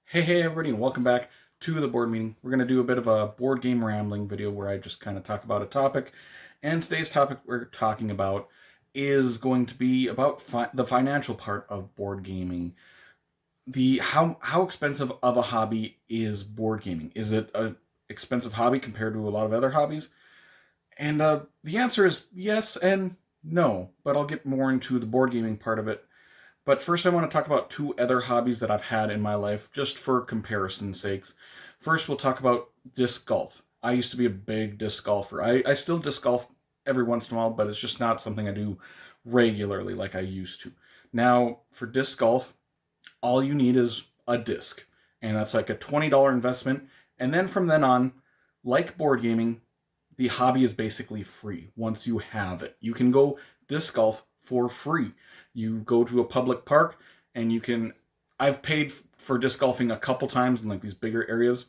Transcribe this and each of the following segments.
Hey everybody, and welcome back to the board meeting. We're going to do a bit of a board game rambling video where I just kind of talk about a topic. And today's topic we're talking about is going to be about the financial part of board gaming. The how expensive of a hobby is board gaming? Is it an expensive hobby compared to a lot of other hobbies? And the answer is yes and no, but I'll get more into the board gaming part of it. But first, I want to talk about two other hobbies that I've had in my life, just for comparison's sakes. First, we'll talk about disc golf. I used to be a big disc golfer. I still disc golf every once in a while, but it's just not something I do regularly like I used to. Now, for disc golf, all you need is a disc, and that's like a $20 investment. And then from then on, like board gaming, the hobby is basically free once you have it. You can go disc golf for free. You go to a public park and you can. I've paid for disc golfing a couple times in like these bigger areas,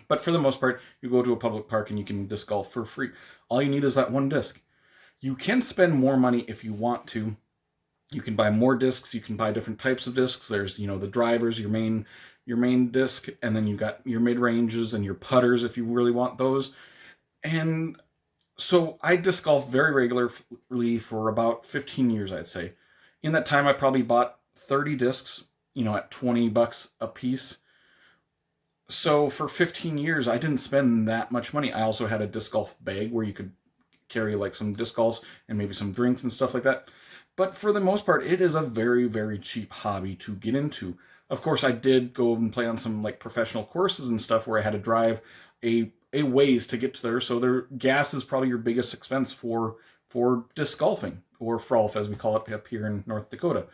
but for the most part, you go to a public park and you can disc golf for free. All you need is that one disc. You can spend more money if you want to. You can buy more discs. You can buy different types of discs. There's the drivers, your main disc, and then you got your mid ranges and your putters if you really want those. And so I disc golf very regularly for about 15 years, I'd say. In that time, I probably bought 30 discs, at $20 a piece. So for 15 years, I didn't spend that much money. I also had a disc golf bag where you could carry like some disc golfs and maybe some drinks and stuff like that. But for the most part, it is a very, very cheap hobby to get into. Of course, I did go and play on some like professional courses and stuff where I had to drive a ways to get to there. So their gas is probably your biggest expense for disc golfing, or frolf as we call it up here in North Dakota.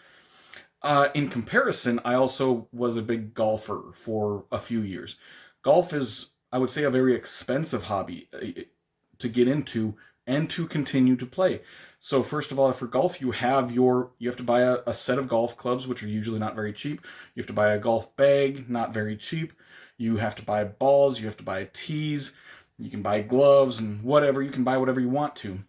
In comparison, I also was a big golfer for a few years. Golf is, I would say, a very expensive hobby to get into and to continue to play. So first of all, for golf, you have to buy a set of golf clubs, which are usually not very cheap. You have to buy a golf bag, not very cheap. You have to buy balls, you have to buy tees, you can buy gloves and whatever. You can buy whatever you want to.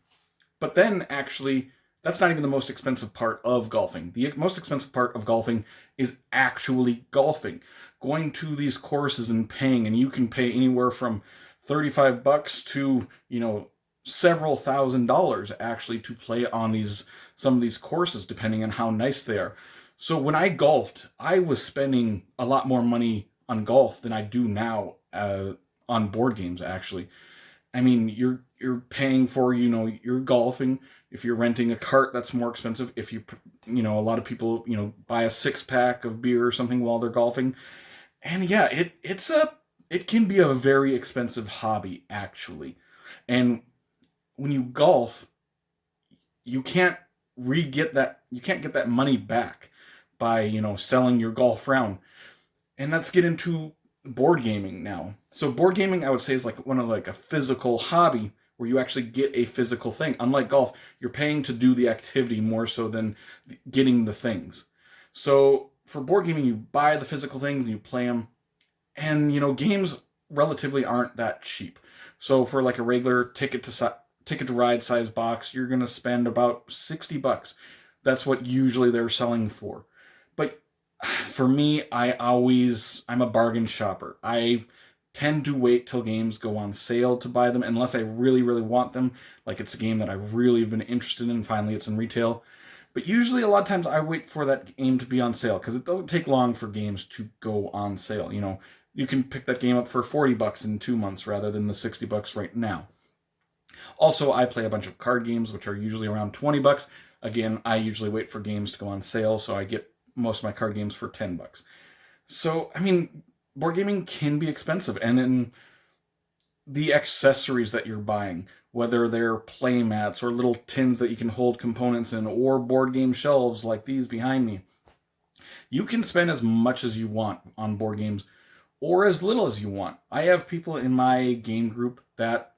But then actually, that's not even the most expensive part of golfing. The most expensive part of golfing is actually golfing. Going to these courses and paying, and you can pay anywhere from $35 to, several $1,000s actually to play on some of these courses, depending on how nice they are. So when I golfed, I was spending a lot more money on golf than I do now on board games, actually. I mean, you're paying for, you're golfing. If you're renting a cart, that's more expensive. If a lot of people, buy a 6-pack of beer or something while they're golfing. And yeah, it can be a very expensive hobby, actually. And when you golf, you can't get that money back by, selling your golf round. And let's get into board gaming now. So board gaming, I would say, is like one of like a physical hobby where you actually get a physical thing. Unlike golf, you're paying to do the activity more so than getting the things. So for board gaming, you buy the physical things and you play them. And games relatively aren't that cheap. So for like a regular ticket to ride size box, you're gonna spend about $60. That's what usually they're selling for. But for me, I'm a bargain shopper. I tend to wait till games go on sale to buy them, unless I really, really want them. Like it's a game that I really have been interested in, finally it's in retail. But usually a lot of times I wait for that game to be on sale, because it doesn't take long for games to go on sale. You can pick that game up for $40 in 2 months rather than the $60 right now. Also, I play a bunch of card games, which are usually around $20. Again, I usually wait for games to go on sale, so I get most of my card games for $10. So, I mean, board gaming can be expensive, and then the accessories that you're buying, whether they're play mats or little tins that you can hold components in, or board game shelves like these behind me, you can spend as much as you want on board games, or as little as you want. I have people in my game group that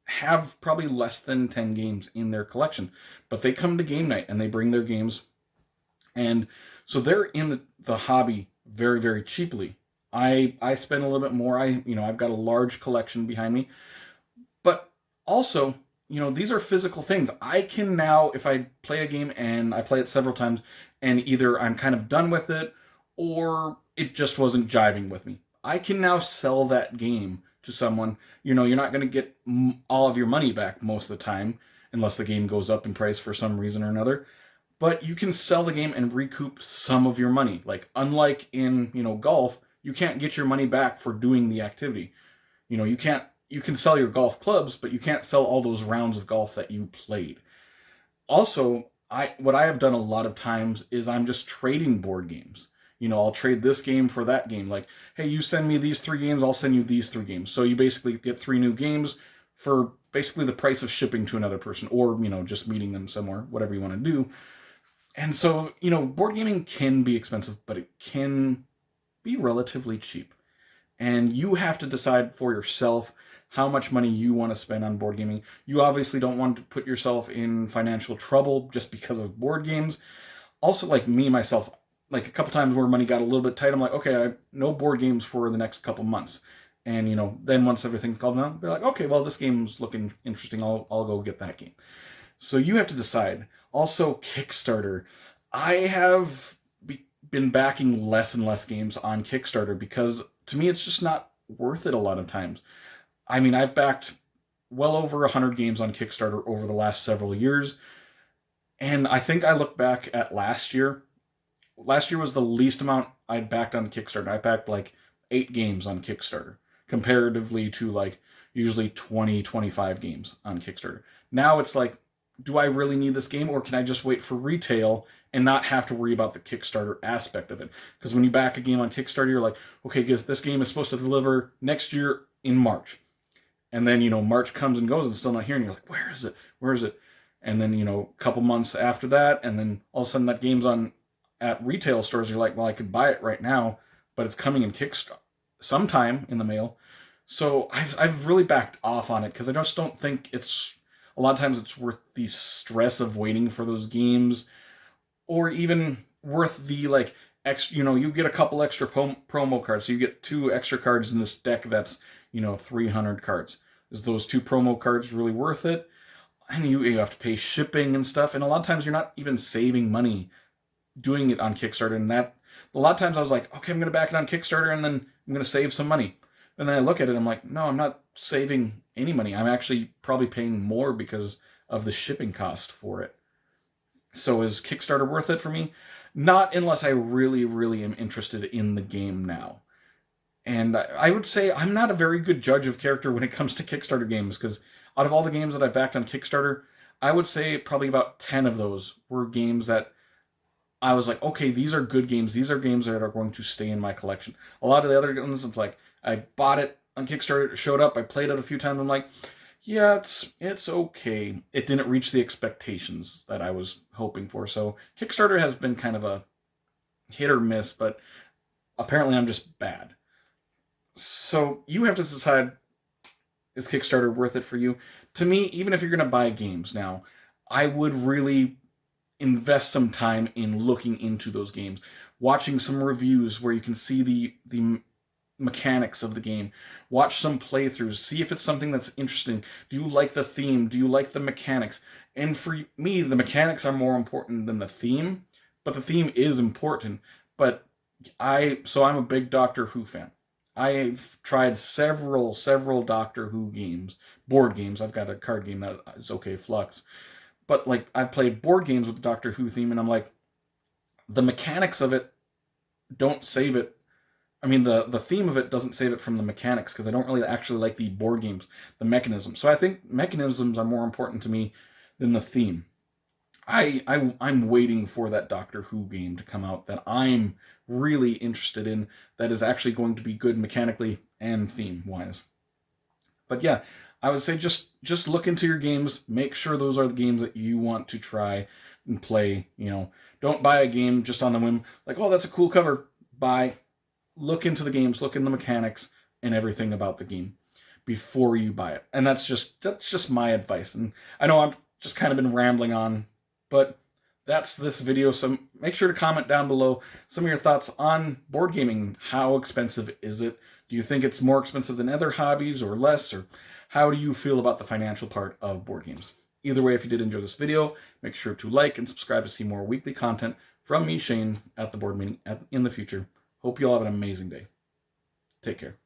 have probably less than 10 games in their collection, but they come to game night and they bring their games, and so they're in the hobby very, very cheaply. I spend a little bit more. I've got a large collection behind me, but also, these are physical things. I can now, if I play a game and I play it several times, and either I'm kind of done with it, or it just wasn't jiving with me. I can now sell that game to someone. You're not going to get all of your money back most of the time, unless the game goes up in price for some reason or another. But you can sell the game and recoup some of your money. Like, unlike in, golf, you can't get your money back for doing the activity. You can sell your golf clubs, but you can't sell all those rounds of golf that you played. Also, what I have done a lot of times is I'm just trading board games. I'll trade this game for that game. Like, hey, you send me these 3 games, I'll send you these 3 games. So you basically get 3 new games for basically the price of shipping to another person, or, just meeting them somewhere, whatever you want to do. And so, board gaming can be expensive, but it can be relatively cheap. And you have to decide for yourself how much money you want to spend on board gaming. You obviously don't want to put yourself in financial trouble just because of board games. Also, like me, myself, like a couple times where money got a little bit tight, I'm like, okay, I have no board games for the next couple months. And, then once everything's calmed down, they're like, okay, well, this game's looking interesting. I'll go get that game. So you have to decide. Also, Kickstarter. I have been backing less and less games on Kickstarter because to me it's just not worth it a lot of times. I mean, I've backed well over 100 games on Kickstarter over the last several years. And I think I look back at last year. Last year was the least amount I'd backed on Kickstarter. I backed like 8 games on Kickstarter, comparatively to like usually 20, 25 games on Kickstarter. Now it's like, do I really need this game, or can I just wait for retail and not have to worry about the Kickstarter aspect of it? Because when you back a game on Kickstarter, you're like, okay, this game is supposed to deliver next year in March. And then, March comes and goes and it's still not here. And you're like, where is it? Where is it? And then, a couple months after that, and then all of a sudden that game's at retail stores. You're like, well, I could buy it right now, but it's coming in Kickstarter sometime in the mail. So I've really backed off on it because I just don't think a lot of times it's worth the stress of waiting for those games, or even worth the like extra. You get a couple extra promo cards, so you get 2 extra cards in this deck that's 300 cards. Is those 2 promo cards really worth it? And you have to pay shipping and stuff, and a lot of times you're not even saving money doing it on Kickstarter. And that a lot of times I was like, okay, I'm going to back it on Kickstarter and then I'm going to save some money. And then I look at it, I'm like, no, I'm not saving any money. I'm actually probably paying more because of the shipping cost for it. So is Kickstarter worth it for me? Not unless I really, really am interested in the game now. And I would say I'm not a very good judge of character when it comes to Kickstarter games, because out of all the games that I've backed on Kickstarter, I would say probably about 10 of those were games that I was like, okay, these are good games. These are games that are going to stay in my collection. A lot of the other ones, it's like, I bought it on Kickstarter, it showed up, I played it a few times, I'm like, yeah, it's okay. It didn't reach the expectations that I was hoping for. So Kickstarter has been kind of a hit or miss, but apparently I'm just bad. So you have to decide, is Kickstarter worth it for you? To me, even if you're going to buy games now, I would really invest some time in looking into those games, watching some reviews where you can see the mechanics of the game, watch some playthroughs, see if it's something that's interesting. Do you like the theme? Do you like the mechanics? And for me, the mechanics are more important than the theme, but the theme is important. But I'm a big Doctor Who fan. I've tried several Doctor Who games, board games. I've got a card game that is okay, Flux. But like, I've played board games with the Doctor Who theme, and I'm like, the mechanics of it don't save it. I mean, the theme of it doesn't save it from the mechanics, because I don't really actually like the board games, the mechanisms. So I think mechanisms are more important to me than the theme. I'm waiting for that Doctor Who game to come out that I'm really interested in, that is actually going to be good mechanically and theme-wise. But yeah, I would say just look into your games, make sure those are the games that you want to try and play. Don't buy a game just on the whim, like, oh, that's a cool cover. Look into the games, look in the mechanics and everything about the game before you buy it. And that's just my advice. And I know I've just kind of been rambling on, but that's this video. So make sure to comment down below some of your thoughts on board gaming. How expensive is it? Do you think it's more expensive than other hobbies or less? Or how do you feel about the financial part of board games? Either way, if you did enjoy this video, make sure to like and subscribe to see more weekly content from me, Shane, at the board meeting in the future. Hope you all have an amazing day. Take care.